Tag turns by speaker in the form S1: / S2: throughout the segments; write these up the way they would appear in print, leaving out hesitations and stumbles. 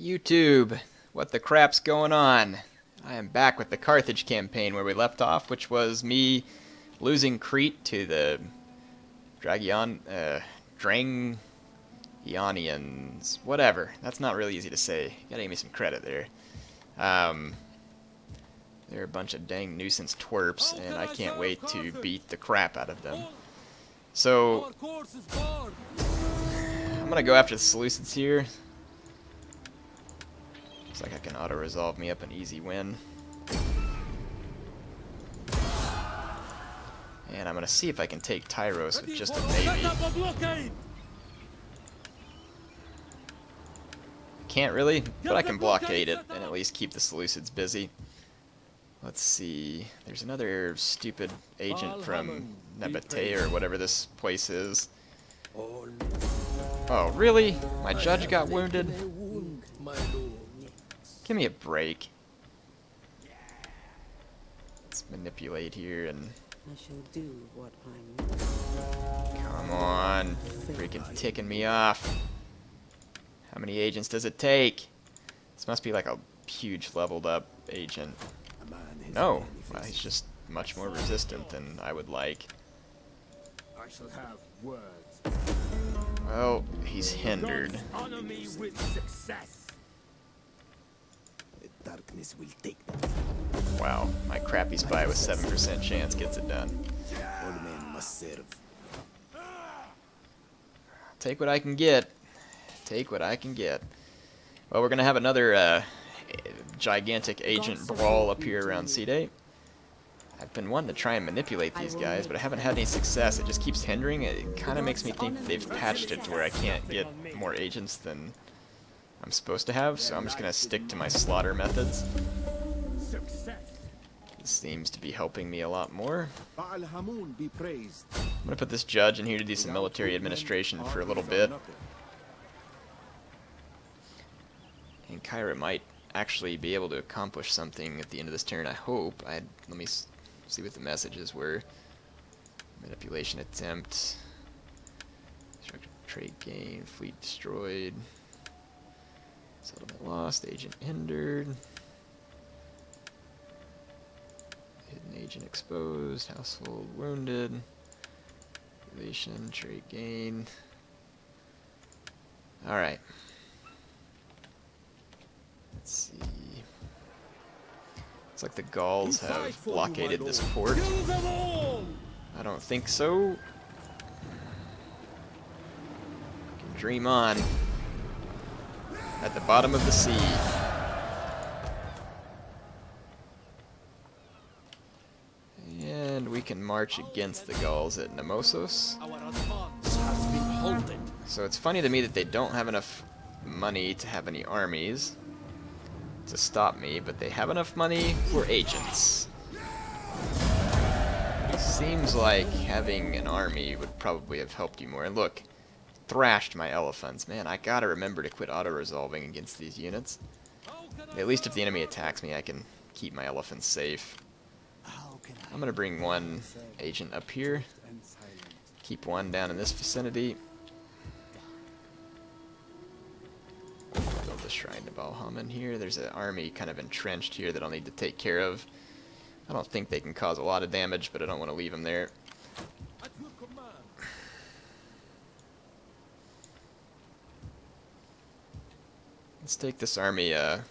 S1: YouTube, what the crap's going on? I am back with the Carthage campaign where we left off, which was me losing Crete to the Drangianians. Whatever. That's not really easy to say. You gotta give me some credit there. They're a bunch of dang nuisance twerps, and I can't wait to beat the crap out of them. So, I'm gonna go after the Seleucids here. Looks like I can auto-resolve me up an easy win. And I'm gonna see if I can take Tyros with just a maybe. Can't really, but I can blockade it and at least keep the Seleucids busy. Let's see. There's another stupid agent from Nebate or whatever this place is. Oh, really? My judge got wounded? Give me a break. Let's manipulate here and... Come on. Freaking ticking me off. How many agents does it take? This must be like a huge leveled up agent. No, well, he's just much more resistant than I would like.
S2: I shall have words.
S1: Well, he's hindered.
S2: Honor me with success. The darkness will take them.
S1: Wow, my crappy spy with 7% chance gets it done.
S2: All men must serve.
S1: Take what I can get. Take what I can get. Well, we're gonna have another gigantic agent brawl up here around C-Day. I've been wanting to try and manipulate these guys, but I haven't had any success. It just keeps hindering. It kind of makes me think that they've patched it to where I can't get more agents than I'm supposed to have, so I'm just going to stick to my slaughter methods. This seems to be helping me a lot more. I'm going to put this judge in here to do some military administration for a little bit. And Kyra might actually be able to accomplish something at the end of this turn, I hope. Let me see what the messages were. Manipulation attempt. Structured trade gain. Fleet destroyed. Settlement lost. Agent hindered. Hidden agent exposed. Household wounded. Relation. Trade gain. Alright. Let's see. Looks like the Gauls have blockaded this port. I don't think so. Can dream on. At the bottom of the sea. And we can march against the Gauls at Nemosos. So it's funny to me that they don't have enough money to have any armies to stop me, but they have enough money for agents. Seems like having an army would probably have helped you more. And look, thrashed my elephants. Man, I gotta remember to quit auto-resolving against these units. At least if the enemy attacks me, I can keep my elephants safe. I'm gonna bring one agent up here. Keep one down in this vicinity. Build the shrine to Valhaman here. There's an army kind of entrenched here that I'll need to take care of. I don't think they can cause a lot of damage, but I don't want to leave them there. Let's take this army on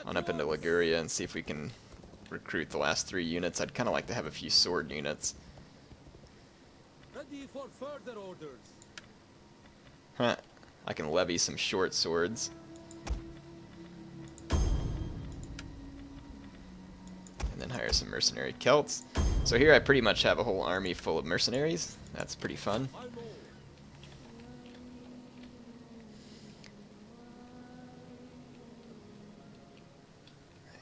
S1: up into Liguria and see if we can recruit the last 3 units. I'd kind of like to have a few sword units.
S2: Ready for further orders.
S1: Huh. I can levy some short swords. And then hire some mercenary Celts. So here I pretty much have a whole army full of mercenaries. That's pretty fun.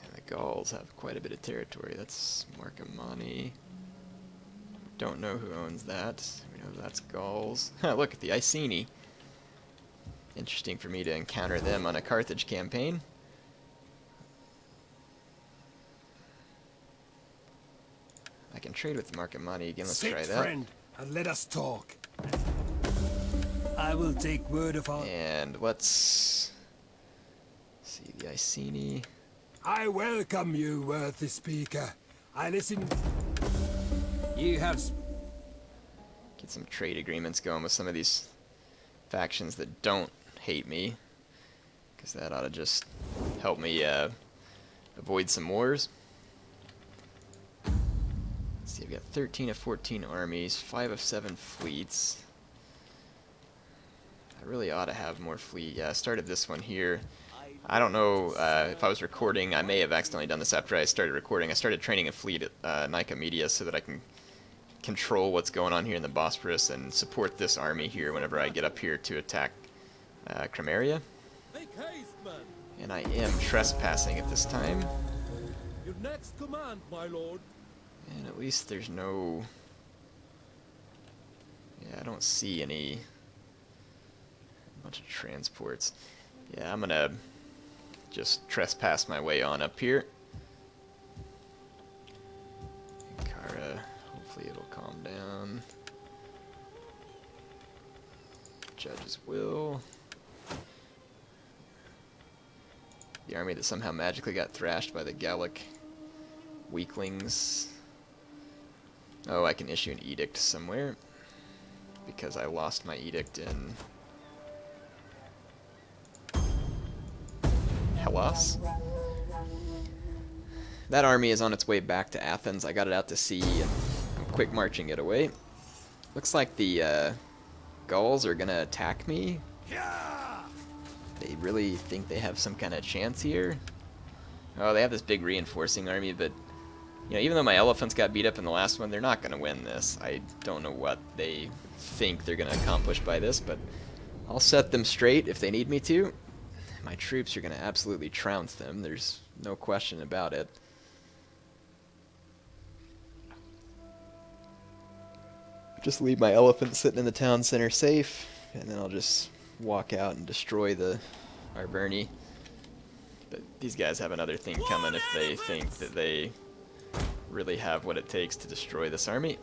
S1: And the Gauls have quite a bit of territory. That's Marcomanni. Don't know who owns that. We know that's Gauls. Look at the Iceni. Interesting for me to encounter them on a Carthage campaign. I can trade with Marcomanni again. Let's try that.
S2: Friend, and let us talk. I will take word of our...
S1: And let's see the Iceni.
S2: I welcome you, worthy speaker. I listen. Ye have.
S1: Get some trade agreements going with some of these factions that don't hate me, because that ought to just help me avoid some wars. Let's see, I've got 13 of 14 armies, 5 of 7 fleets. I really ought to have more fleet. Yeah, I started this one here. I don't know if I was recording. I may have accidentally done this after I started recording. I started training a fleet at Nicomedia so that I can control what's going on here in the Bosporus and support this army here whenever I get up here to attack Crimea. And I am trespassing at this time.
S3: Your next command, my lord.
S1: And at least there's no... Yeah, I don't see any... bunch of transports. Yeah, I'm gonna just trespass my way on up here. Ankara, hopefully it'll calm down. Judges will. The army that somehow magically got thrashed by the Gallic weaklings. Oh, I can issue an edict somewhere because I lost my edict in Hellas. That army is on its way back to Athens. I got it out to sea and I'm quick marching it away. Looks like the Gauls are gonna attack me. They really think they have some kind of chance here. Oh, they have this big reinforcing army, but you know, even though my elephants got beat up in the last one, they're not gonna win this. I don't know what they think they're gonna accomplish by this, but I'll set them straight if they need me to. My troops are going to absolutely trounce them. There's no question about it. Just leave my elephant sitting in the town center safe, and then I'll just walk out and destroy the Arverni. But these guys have another thing coming if they think that they really have what it takes to destroy this army.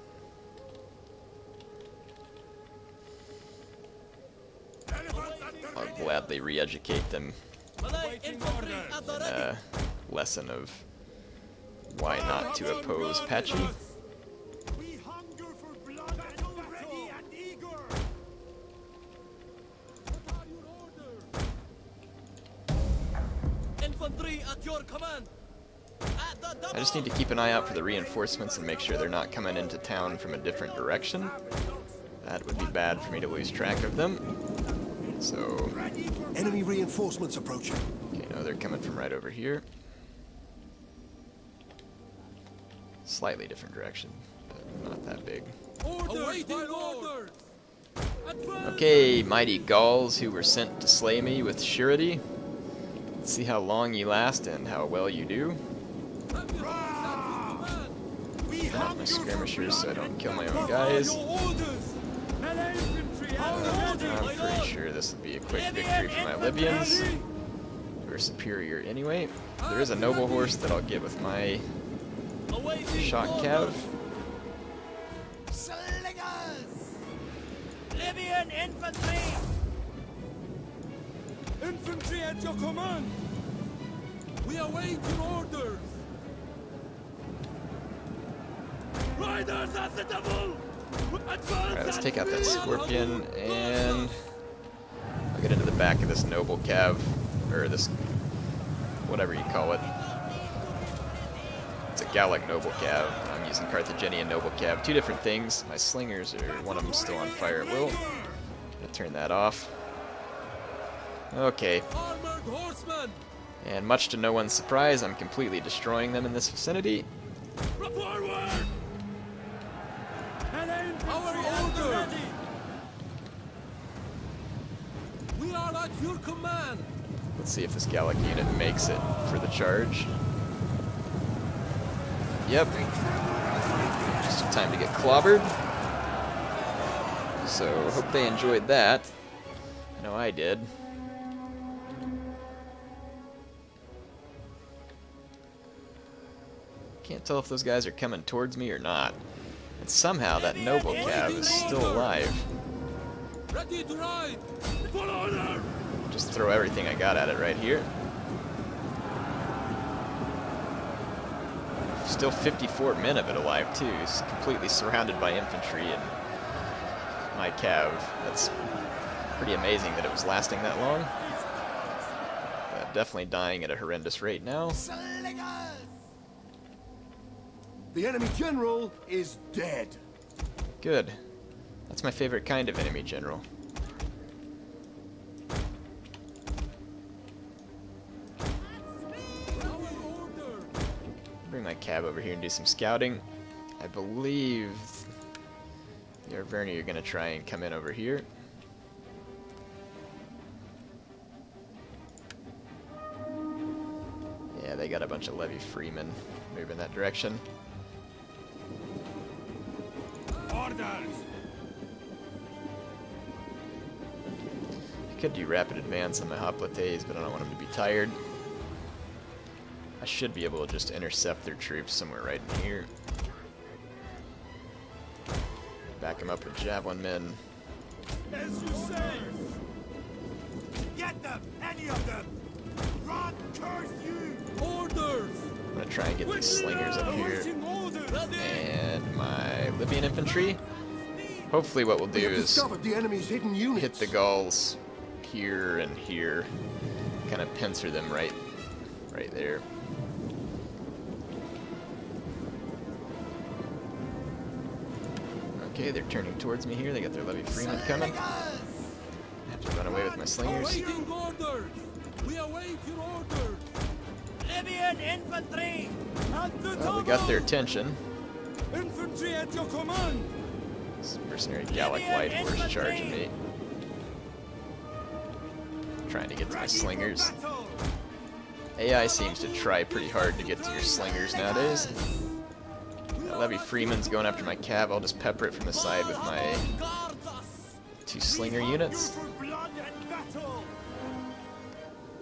S1: I'll gladly re-educate them in a lesson of why not to oppose Pachi.
S2: We hunger for blood and ready and eager.
S3: What are your orders? Infantry at your command.
S1: I just need to keep an eye out for the reinforcements and make sure they're not coming into town from a different direction. That would be bad for me to lose track of them. So,
S2: Enemy reinforcements approaching.
S1: okay, no, they're coming from right over here. Slightly different direction, but not that big.
S3: Awaiting orders.
S1: Okay, mighty Gauls who were sent to slay me with surety. Let's see how long you last and how well you do. Turn off my skirmishers so I don't kill my own guys. I'm pretty sure this will be a quick victory for my Libyans. We're superior anyway. There is a noble horse that I'll get with my shock cav.
S2: Slingers!
S3: Libyan infantry. Infantry at your command. We await your orders. Riders at the double.
S1: Alright, let's take out that scorpion, and I'll get into the back of this noble cav, or this, whatever you call it. It's a Gallic noble cav. I'm using Carthaginian noble cav. Two different things. My slingers are, one of them still on fire at will. Gonna turn that off. Okay.
S3: Armored horsemen.
S1: And much to no one's surprise, I'm completely destroying them in this vicinity.
S3: Forward. Our order! We are at your command!
S1: Let's see if this Gallic unit makes it for the charge. Yep. Just in time to get clobbered. So, hope they enjoyed that. I know I did. Can't tell if those guys are coming towards me or not. And somehow that noble cav is still alive.
S3: Ready to ride! For honor!
S1: Just throw everything I got at it right here. Still 54 men of it alive too. It's completely surrounded by infantry and my cav. That's pretty amazing that it was lasting that long. But definitely dying at a horrendous rate now.
S2: The enemy general is dead.
S1: Good. That's my favorite kind of enemy general. Bring my cab over here and do some scouting. I believe the Arverni are going to try and come in over here. Yeah, they got a bunch of levy freemen moving that direction.
S3: Orders!
S1: I could do rapid advance on my hoplites, but I don't want them to be tired. I should be able to just intercept their troops somewhere right in here. Back them up with javelin men.
S3: As you say! Get them! Any of them! Run, curse you! Orders!
S1: I'm gonna try and get these slingers up here. And my Libyan infantry. Hopefully what we'll do is
S2: The enemy's hidden units.
S1: hit the Gauls here and here. Kind of pincer them right there. Okay, they're turning towards me here. They got their levy freemen coming. I have to run away with my slingers.
S3: Awaiting orders! We await your orders! Libyan infantry! At the
S1: Well, we got their attention.
S3: Infantry at your command!
S1: This mercenary Gallic light horse charging me. Trying to get to my slingers. AI seems to try pretty hard to get to your slingers nowadays. That levy freeman's going after my cav. I'll just pepper it from the side with my 2 slinger units.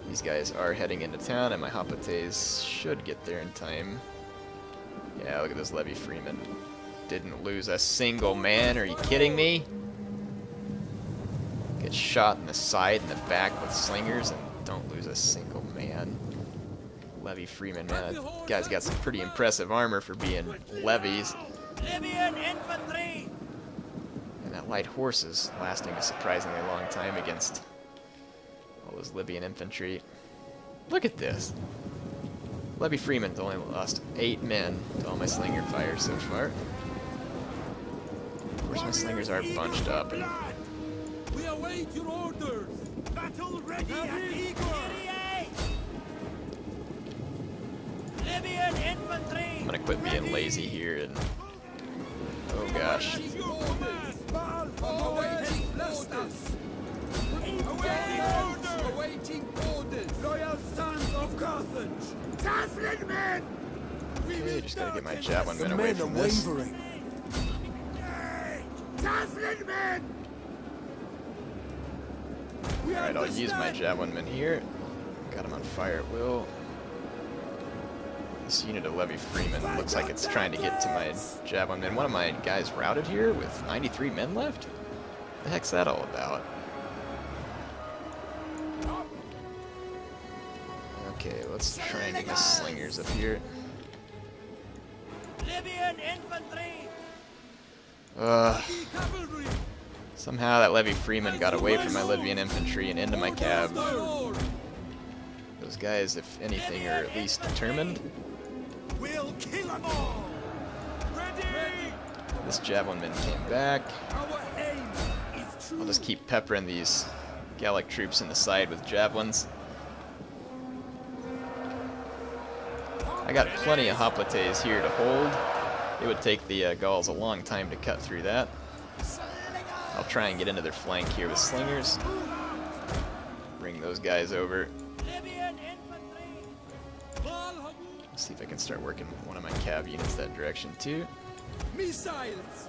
S1: These guys are heading into town, and my hoplites should get there in time. Yeah, look at this levy freeman. Didn't lose a single man. Are you kidding me? Get shot in the side and the back with slingers and don't lose a single man. Levy freeman, man, that guy's got some pretty impressive armor for being levies.
S3: Libyan infantry!
S1: And that light horse is lasting a surprisingly long time against all those Libyan infantry. Look at this. Levy freeman's only lost 8 men to all my slinger fire so far. Of course, my slingers are bunched up. And
S3: we await your orders! Battle ready and eager! Libyan infantry!
S1: I'm gonna quit being lazy here and... Oh gosh.
S3: Awaiting orders! Loyal sons of Carthage! Catholic men!
S1: Okay, just gotta get my javelin
S2: The
S1: men away
S2: men are
S1: from this.
S2: wavering.
S3: Catholic men!
S1: Alright, I'll use my javelin men here. Got him on fire at will. This unit of levy freemen looks like it's trying to get to my javelin men. One of my guys routed here with 93 men left? The heck's that all about? Okay, let's try and get my slingers up here.
S3: Libyan infantry! Cavalry!
S1: Somehow that levy freeman got away from my Libyan infantry and into my cab. Those guys, if anything, are at least determined.
S3: We'll kill them all! Ready!
S1: This javelin man came back.
S3: Our aim is true.
S1: I'll just keep peppering these Gallic troops in the side with javelins. I got plenty of hoplites here to hold. It would take the Gauls a long time to cut through that. I'll try and get into their flank here with slingers. Bring those guys over.
S3: Libyan infantry!
S1: See if I can start working one of my cav units that direction too.
S3: Missiles!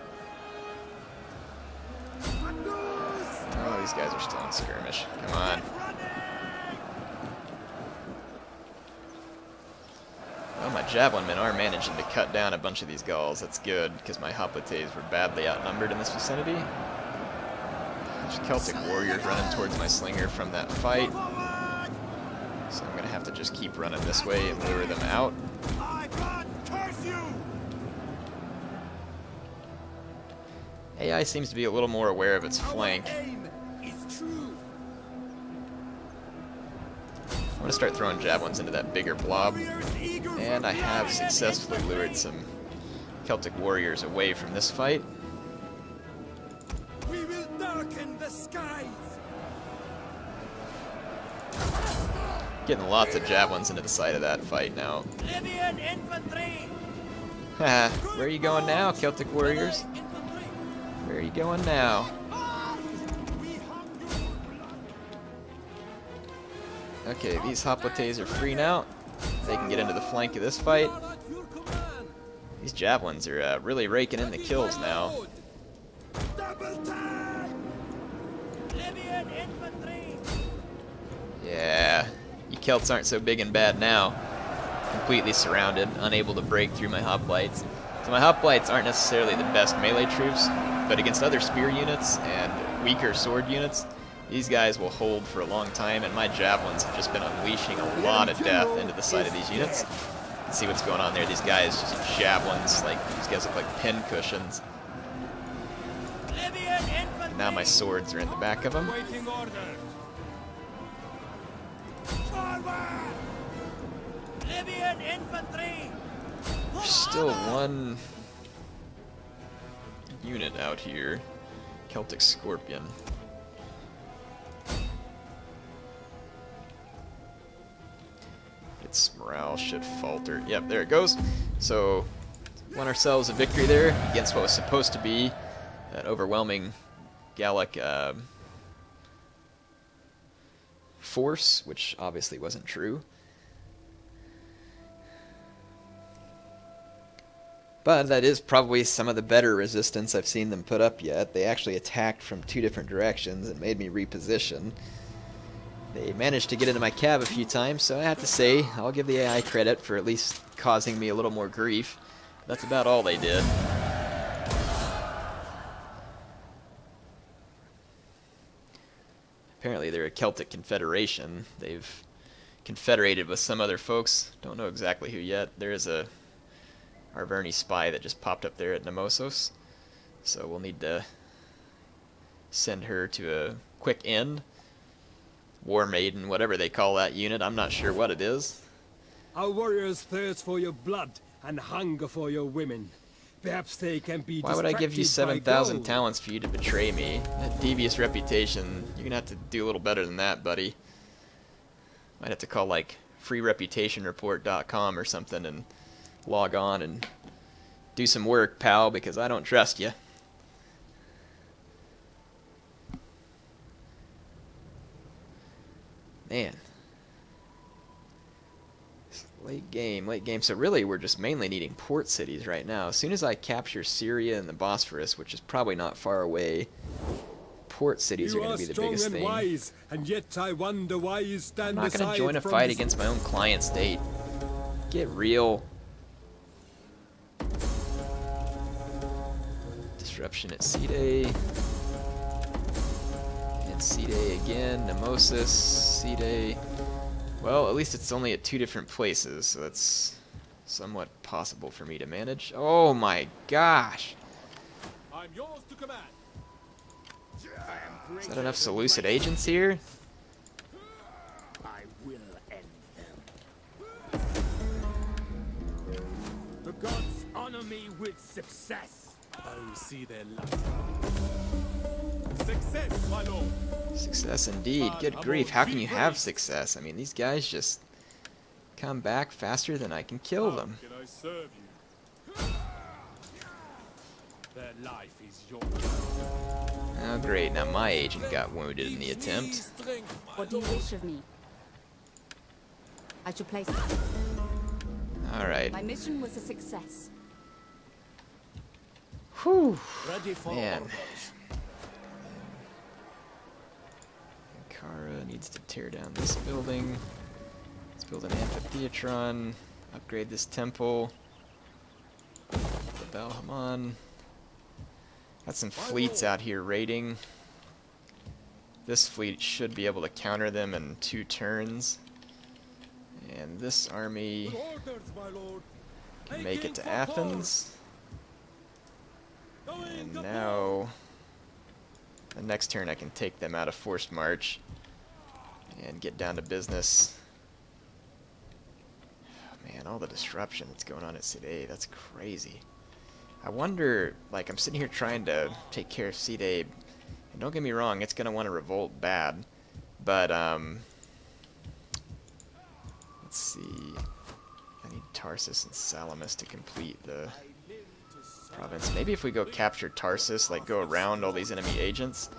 S1: Oh, these guys are still in skirmish. Come on. Well, my javelin men are managing to cut down a bunch of these Gauls. That's good, because my hoplites were badly outnumbered in this vicinity. There's Celtic warriors running towards my slinger from that fight. So I'm going to have to just keep running this way and lure them out.
S3: I can't curse you!
S1: AI seems to be a little more aware of its flank.
S3: Aim is true.
S1: I'm going to start throwing javelins into that bigger blob. And I have successfully lured some Celtic warriors away from this fight.
S3: We will darken the skies.
S1: Getting lots of javelins into the side of that fight now.
S3: Libyan infantry.
S1: Haha, where are you going now, Celtic warriors? Where are you going now? Okay, these hoplites are free now. They can get into the flank of this fight. These javelins are really raking in the kills now.
S3: Libyan infantry.
S1: Yeah, you Celts aren't so big and bad now. Completely surrounded, unable to break through my hoplites. So my hoplites aren't necessarily the best melee troops, but against other spear units and weaker sword units, these guys will hold for a long time, and my javelins have just been unleashing a lot of death into the side of these units. Let's see what's going on there. These guys just javelins, like these guys look like pin cushions.
S3: Libyan infantry.
S1: And now my swords are in the back of them.
S3: Waiting order. Forward. Libyan infantry.
S1: There's still one unit out here. Celtic Scorpion. Its morale should falter. Yep, there it goes. So, won ourselves a victory there against what was supposed to be that overwhelming Gallic force, which obviously wasn't true. But that is probably some of the better resistance I've seen them put up yet. They actually attacked from two different directions and made me reposition. They managed to get into my cab a few times, so I have to say, I'll give the AI credit for at least causing me a little more grief. That's about all they did. Apparently they're a Celtic confederation. They've confederated with some other folks. Don't know exactly who yet. There is a Arverni spy that just popped up there at Nemosos. So we'll need to send her to a quick end. War Maiden, whatever they call that unit. I'm not sure what it is.
S2: Our warriors thirst for your blood and hunger for your women. Perhaps they can be
S1: Why would I give you
S2: distracted by
S1: 7,000
S2: gold.
S1: talents for you to betray me? That devious reputation. You're gonna have to do a little better than that, buddy. Might have to call like freereputationreport.com or something and log on and do some work, pal, because I don't trust you. Man. It's late game. So really we're just mainly needing port cities right now. As soon as I capture Syria and the Bosphorus, which is probably not far away, port cities are going to be the biggest thing.
S2: Wise, and yet I wonder why you
S1: I'm
S2: stand
S1: not going to
S2: aside
S1: join a
S2: from
S1: fight
S2: this-
S1: against my own client state. Get real. Disruption at Cide. And Cide again. Nemosis, Cide. Well, at least it's only at two different places, so that's somewhat possible for me to manage. Oh my gosh!
S3: I'm yours to command.
S1: Is that enough Seleucid agents here?
S3: I will end them. The gods honor me with success. I will see their light. Success, my lord.
S1: Success indeed. Good grief, how can you have success? I mean, these guys just come back faster than I can kill them.
S3: Can I serve you? Their life is yours.
S1: Oh great, now my agent got wounded in the attempt.
S4: What do you wish of me? At your place.
S1: Alright.
S4: My mission was a success.
S1: Whew.
S3: Ready for
S1: Man.
S3: orders.
S1: Ankara needs to tear down this building. Let's build an amphitheatron. Upgrade this temple. The Balhaman. Got some fleets out here raiding. This fleet should be able to counter them in 2 turns. And this army
S3: Orders, my lord.
S1: can make it to Athens. And now, the next turn I can take them out of forced march and get down to business. Oh, man, all the disruption that's going on at Cide, that's crazy. I wonder, like, I'm sitting here trying to take care of Cide, and don't get me wrong, it's going to want to revolt bad, but, let's see, I need Tarsus and Salamis to complete the province. Maybe if we go capture Tarsus, like go around all these enemy agents,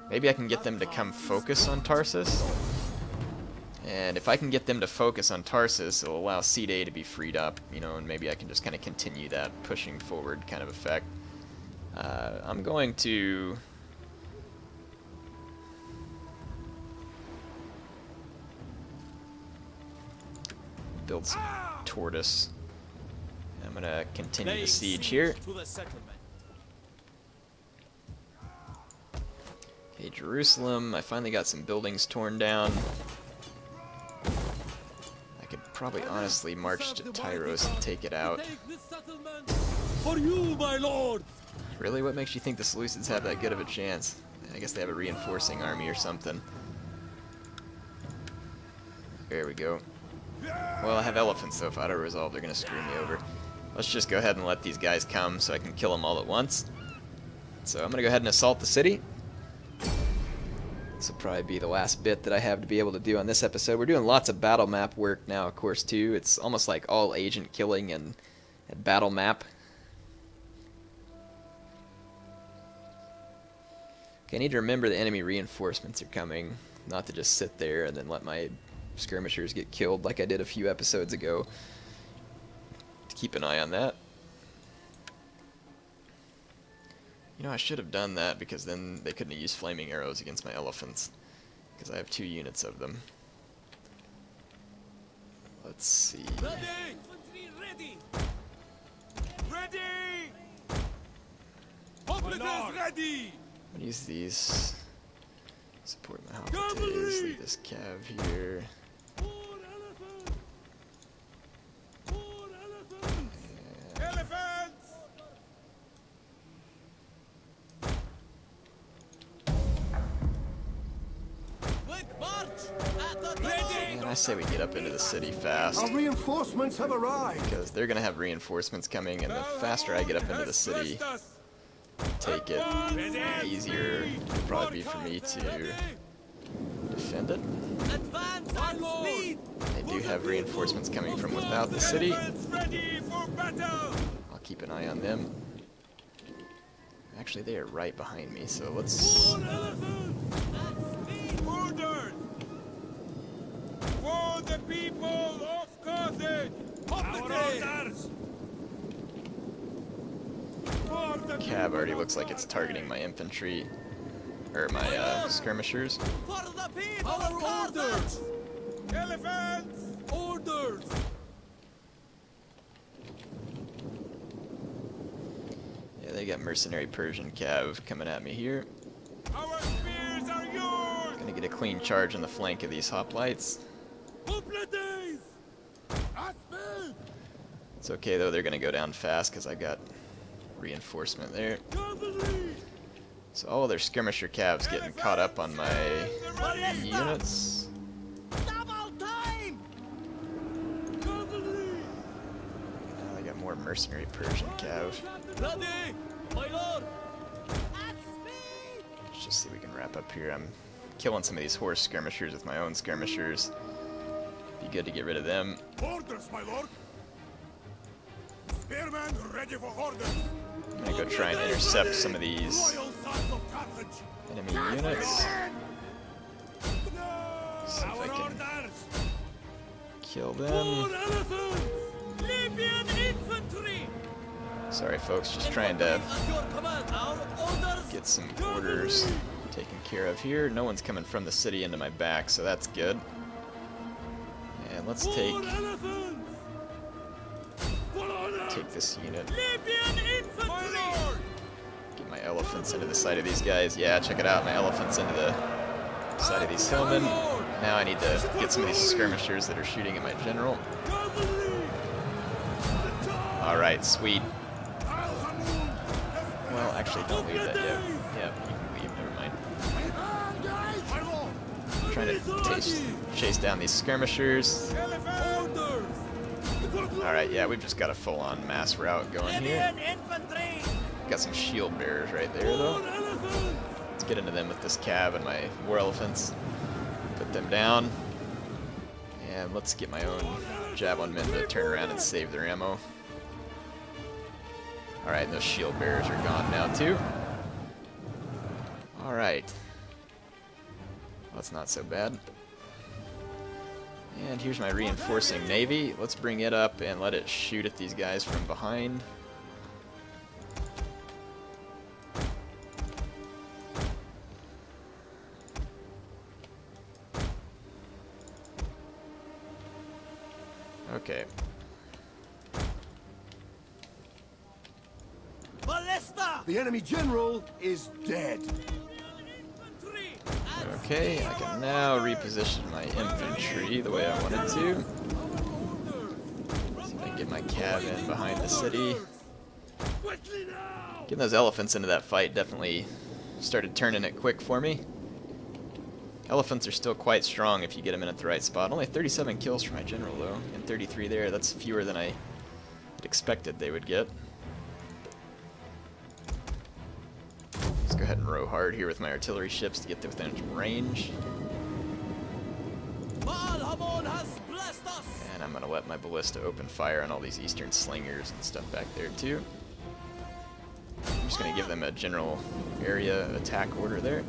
S1: maybe I can get them to come focus on Tarsus. And if I can get them to focus on Tarsus, it'll allow Cide to be freed up, you know, and maybe I can just kind of continue that pushing forward kind of effect. I'm going to build some tortoise. I'm going to continue the siege here. Okay, Jerusalem. I finally got some buildings torn down. I could probably honestly march to Tyros and take it out.
S3: For you, my lord.
S1: Really? What makes you think the Seleucids have that good of a chance? I guess they have a reinforcing army or something. There we go. Well, I have elephants, so if I don't resolve, they're going to screw me over. Let's just go ahead and let these guys come so I can kill them all at once. So I'm going to go ahead and assault the city. This will probably be the last bit that I have to be able to do on this episode. We're doing lots of battle map work now, of course, too. It's almost like all agent killing and battle map. Okay, I need to remember the enemy reinforcements are coming, not to just sit there and then let my skirmishers get killed like I did a few episodes ago. To keep an eye on that. You know, I should have done that because then they couldn't have used flaming arrows against my elephants, because I have 2 units of them. Let's see.
S3: Ready! Infantry ready! Ready! Hoplites ready!
S1: I'm gonna use these. Support my hoplites. Leave this cav here.
S3: More elephants! More elephants! Elephants! Quick march! At the ready!
S1: And I say we get up into the city fast,
S2: Our reinforcements have arrived.
S1: because they're gonna have reinforcements coming, and the faster I get up into the city, take it, the easier it'll probably be for me to defend it.
S3: Advance at speed!
S1: They do have reinforcements coming from without the city.
S3: Elephants ready for battle!
S1: I'll keep an eye on them. Actually, they are right behind me, so let's...
S3: More elephants! At speed! Order! For the people of Carthage! Our orders!
S1: Cav already looks like it's targeting my infantry, or my skirmishers.
S3: For the people of Carthage! Elephants! Orders!
S1: Yeah, they got mercenary Persian Cav coming at me here.
S3: Our spears are yours!
S1: Gonna get a clean charge on the flank of these hoplites.
S3: Hoplites! At speed!
S1: It's okay though, they're gonna go down fast because I got reinforcement there.
S3: Cavalry!
S1: So all of their skirmisher Cavs getting caught up on my units.
S3: Double time! Cavalry!
S1: Now they got more mercenary Persian Cav.
S3: Ready! My lord! At speed!
S1: Let's just see if we can wrap up here. I'm killing some of these horse skirmishers with my own skirmishers. Be good to get rid of them.
S3: Orders, my lord! Spearmen ready for orders!
S1: I'm gonna go try and intercept some of these
S3: Loyal sons of Carthage!
S1: enemy units. See if I can
S3: orders!
S1: kill them.
S3: elephants! Libyan infantry!
S1: Sorry folks, just trying to
S3: At your command, our orders!
S1: get some orders taken care of here. No one's coming from the city into my back, so that's good. And let's take this unit.
S3: Libyan infantry!
S1: Get my elephants into the side of these guys. Yeah, check it out, my elephants into the side of these hillmen. Now I need to get some of these skirmishers that are shooting at my general. Alright, sweet. Well, Actually, don't leave that yet. Yeah, you can leave. Never mind. I'm trying to chase down these skirmishers. Alright, yeah, we've just got a full-on mass route going here. Got some shield bearers right there, though. Let's get into them with this cav and my war elephants. Put them down. And let's get my own javelin men to turn around and save their ammo. Alright, those shield bearers are gone now, too. Alright. Well, that's not so bad. And here's my reinforcing navy. Let's bring it up and let it shoot at these guys from behind. Okay.
S2: The enemy general is dead.
S1: Okay, I can now reposition my infantry the way I wanted to. See if I can get my cav in behind the city. Getting those elephants into that fight definitely started turning it quick for me. Elephants are still quite strong if you get them in at the right spot. Only 37 kills for my general though, and 33 there. That's fewer than I had expected they would get. Let's go ahead and row hard here with my artillery ships to get to within range. And I'm going to let my ballista open fire on all these eastern slingers and stuff back there too. I'm just going to give them a general area attack order there.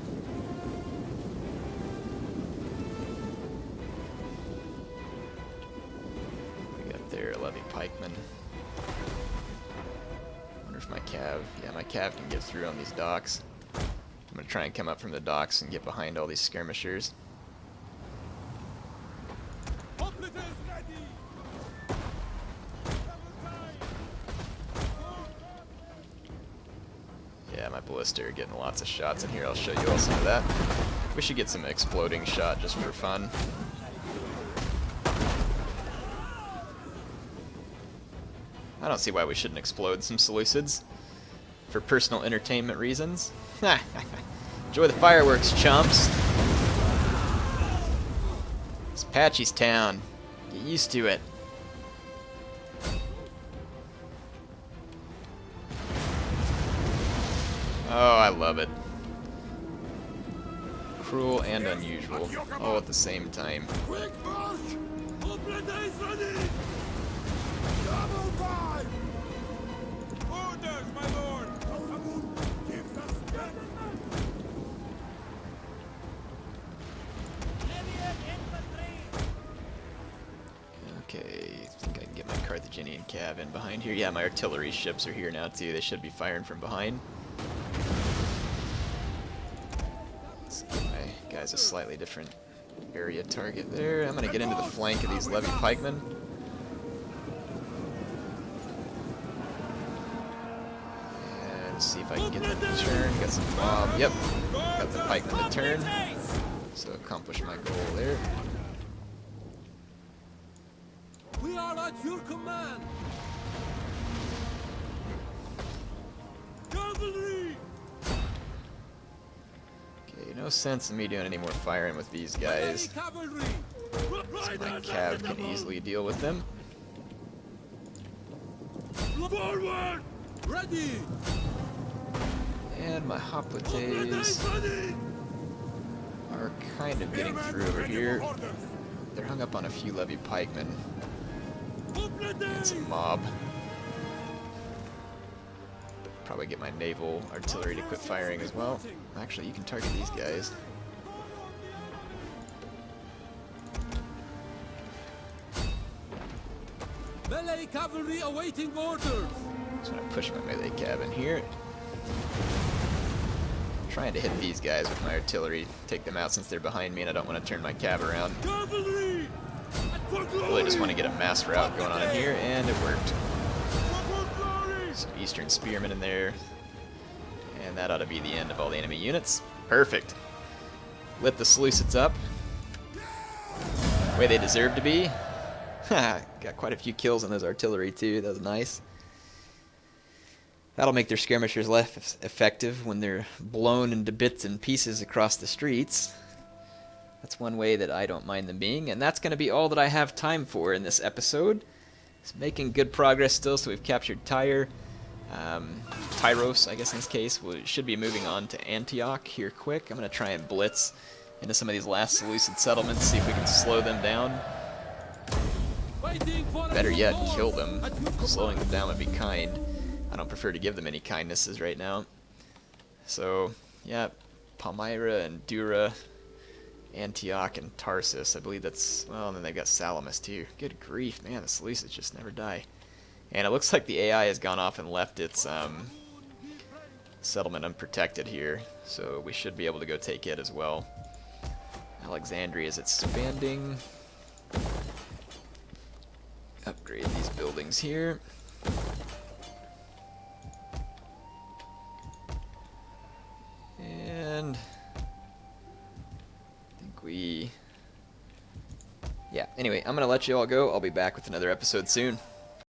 S1: We got their levy pikemen. Wonder if my cav, yeah, my cav can get through on these docks. I'm going to try and come up from the docks and get behind all these skirmishers. Yeah, my ballista are getting lots of shots in here. I'll show you all some of that. We should get some exploding shot just for fun. I don't see why we shouldn't explode some Seleucids for personal entertainment reasons. Enjoy the fireworks, chumps. It's Patchy's town. Get used to it. Oh, I love it. Cruel and unusual, all at the same time. Okay, I think I can get my Carthaginian cav in behind here. Yeah, my artillery ships are here now too. They should be firing from behind. Let's give my guys a slightly different area target there. I'm going to get into the flank of these levy pikemen. And see if I can get them to turn. Got some mob. Yep, got the pikemen to turn. So accomplish my goal there.
S3: We are at your command. Cavalry.
S1: Okay, no sense in me doing any more firing with these guys.
S3: Cavalry.
S1: So my cav can easily deal with them.
S3: Forward. Ready.
S1: And my hoplites are kind of getting through over here. They're hung up on a few levy pikemen and some mob. Probably get my naval artillery to quit firing as well. Actually, you can target these guys.
S3: Melee cavalry awaiting orders.
S1: So I'm gonna push my melee cav in here. Trying to hit these guys with my artillery, take them out since they're behind me, and I don't want to turn my cav around.
S3: Cavalry.
S1: Really just want to get a mass route going on in here, and it worked. Some eastern spearmen in there, and that ought to be the end of all the enemy units. Perfect. Lit the Seleucids up the way they deserve to be. Got quite a few kills on those artillery too. That was nice. That'll make their skirmishers less effective when they're blown into bits and pieces across the streets. That's one way that I don't mind them being, and that's going to be all that I have time for in this episode. It's making good progress still, so we've captured Tyre. Tyros, I guess in this case, we should be moving on to Antioch here quick. I'm going to try and blitz into some of these last Seleucid settlements, see if we can slow them down. Better yet, kill them. Slowing them down would be kind. I don't prefer to give them any kindnesses right now. So, yeah, Palmyra and Dura, Antioch and Tarsus. I believe that's, well, and then they've got Salamis too. Good grief, man, the Seleucids just never die. And it looks like the AI has gone off and left its settlement unprotected here, so we should be able to go take it as well. Alexandria is expanding. Upgrade these buildings here. And I think yeah, anyway, I'm going to let you all go. I'll be back with another episode soon.